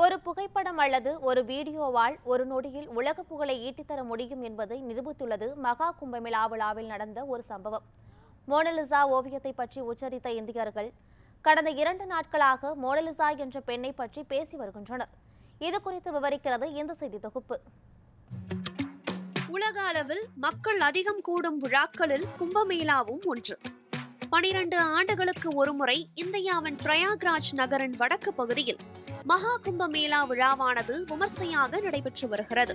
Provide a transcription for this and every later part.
ஒரு புகைப்படம் அல்லது ஒரு வீடியோவால் ஒரு நொடியில் உலக புகழை ஈட்டித்தர முடியும் என்பதை நிரூபித்துள்ளது மகா கும்பமேளா விழாவில் நடந்த ஒரு சம்பவம். மோனலிசா ஓவியத்தை பற்றி உச்சரித்த இந்தியர்கள் கடந்த 2 நாட்களாக மோனலிசா என்ற பெண்ணை பற்றி பேசி வருகின்றனர். இது குறித்து விவரிக்கிறது இந்த செய்தி தொகுப்பு. உலக அளவில் மக்கள் அதிகம் கூடும் விழாக்களில் கும்பமேளாவும் ஒன்று. 12 ஆண்டுகளுக்கு ஒருமுறை இந்தியாவின் பிரயாக்ராஜ் நகரின் வடக்கு பகுதியில் மகா கும்பமேளா விழாவானது விமர்சையாக நடைபெற்று வருகிறது.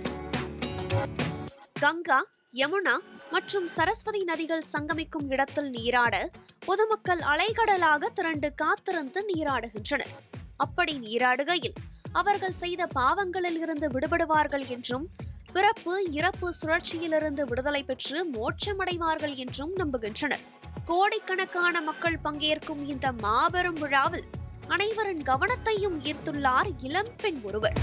கங்கா, யமுனா மற்றும் சரஸ்வதி நதிகள் சங்கமிக்கும் இடத்தில் நீராட பொதுமக்கள் அலைகடலாக திரண்டு காத்திருந்து நீராடுகின்றனர். அப்படி நீராடுகையில் அவர்கள் செய்த பாவங்களில் இருந்து விடுபடுவார்கள் என்றும் பிறப்பு இறப்பு சுழற்சியிலிருந்து விடுதலை பெற்று மோட்சமடைவார்கள் என்றும் நம்புகின்றனர். கோடிக்கணக்கான மக்கள் பங்கேற்கும் இந்த மாபெரும் விழாவில் அனைவரின் கவனத்தையும் ஈர்த்துள்ளார் இளம் பெண் ஒருவர்.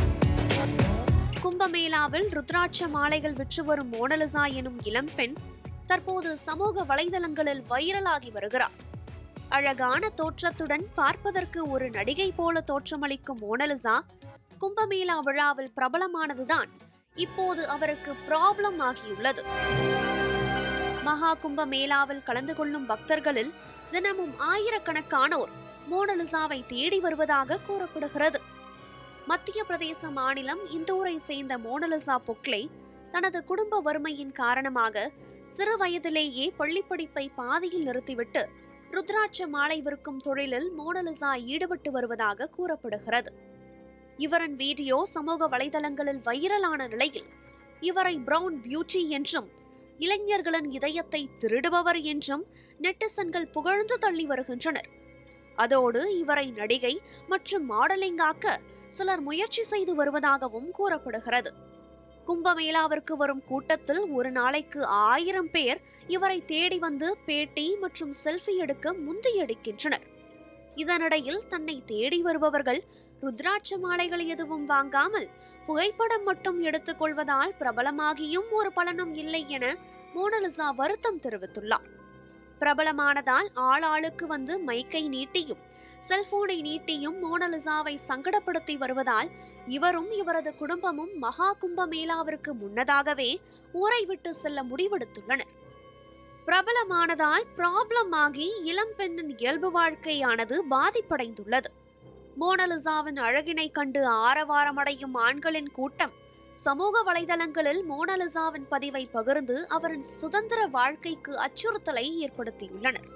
கும்பமேளாவில் ருத்ராட்ச மாலைகள் விற்று வரும் மோனலிசா எனும் இளம் பெண் தற்போது சமூக வலைதளங்களில் வைரலாகி வருகிறார். அழகான தோற்றத்துடன் பார்ப்பதற்கு ஒரு நடிகை போல தோற்றமளிக்கும் மோனலிசா கும்பமேளா விழாவில் பிரபலமானதுதான் இப்போது அவருக்கு ப்ராப்ளம் ஆகியுள்ளது. மகா கும்பமேளாவில் கலந்து கொள்ளும் பக்தர்களில் தினமும் ஆயிரக்கணக்கானோர் மோனலிசாவை தேடி வருவதாக கூறப்படுகிறது. மத்திய பிரதேச மாநிலம் இந்தூரை சேர்ந்த மோனலிசா பொக்லே தனது குடும்ப வறுமையின் காரணமாக சிறு வயதிலேயே பள்ளிப்படிப்பை பாதியில் நிறுத்திவிட்டு ருத்ராட்ச மாலை விற்கும் தொழிலில் மோனலிசா ஈடுபட்டு வருவதாக கூறப்படுகிறது. இவரின் வீடியோ சமூக வலைதளங்களில் வைரலான நிலையில் இவரை பிரவுன் பியூட்டி என்றும் இளைஞர்களின் இதயத்தை திருடுபவர் என்றும் நெட்டிசன்கள் புகழ்ந்து தள்ளி வருகின்றனர். அதோடு இவரை நடிகை மற்றும் மாடலிங்காக்க சிலர் முயற்சி செய்து வருவதாகவும் கூறப்படுகிறது. கும்பமேளாவிற்கு வரும் கூட்டத்தில் ஒரு நாளைக்கு 1000 பேர் இவரை தேடி வந்து பேட்டி மற்றும் செல்ஃபி எடுக்க முந்தியடிக்கின்றனர். இதனிடையில் தன்னை தேடி வருபவர்கள் ருத்ராட்ச மாலைகள் எதுவும் வாங்காமல் புகைப்படம் மட்டும் எடுத்துக் கொள்வதால் பிரபலமாகியும் ஒரு பலனும் இல்லை என மோனலிசா வருத்தம் தெரிவித்துள்ளார். பிரபலமானதால் ஆளாளுக்கு வந்து மைக்கை நீட்டியும் செல்போனை நீட்டியும் மோனலிசாவை சங்கடப்படுத்தி வருவதால் இவரும் இவரது குடும்பமும் மகா கும்பமேளாவிற்கு முன்னதாகவே ஊரை விட்டு செல்ல முடிவெடுத்துள்ளனர். பிரபலமானதால் ப்ராப்ளம் ஆகி இளம் பெண்ணின் இயல்பு வாழ்க்கையானது பாதிப்படைந்துள்ளது. மோனலிசாவின் அழகினை கண்டு ஆரவாரமடையும் ஆண்களின் கூட்டம் சமூக வலைதளங்களில் மோனலிசாவின் பதிவை பகிர்ந்து அவரின் சுதந்திர வாழ்க்கைக்கு அச்சுறுத்தலை ஏற்படுத்தியுள்ளனர்.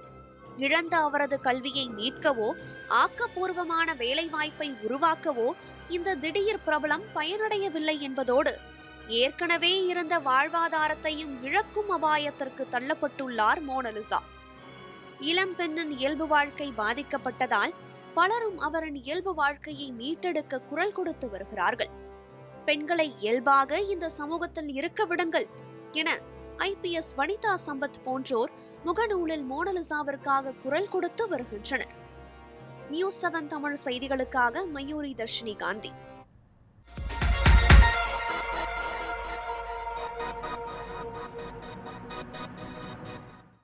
இழந்த அவரது கல்வியை மீட்கவோ ஆக்கப்பூர்வமான வேலை வாய்ப்பை உருவாக்கவோ இந்த திடீர் பிரபலம் பயனடையவில்லை என்பதோடு ஏற்கனவே இருந்த வாழ்வாதாரத்தையும் இழக்கும் அபாயத்திற்கு தள்ளப்பட்டுள்ளார் மோனலிசா. இளம் பெண்ணின் இயல்பு வாழ்க்கை பாதிக்கப்பட்டதால் பலரும் அவரின் இயல்பு வாழ்க்கையை மீட்டெடுக்க குரல் கொடுத்து வருகிறார்கள். பெண்களை இயல்பாக இந்த சமூகத்தில் இருக்க விடுங்கள் என IPS வனிதா சம்பத் போன்றோர் முகநூலில் மோனலிசாவிற்காக குரல் கொடுத்து வருகின்றனர். நியூஸ் 7 தமிழ் செய்திகளுக்காக மயூரி தர்ஷினி காந்தி.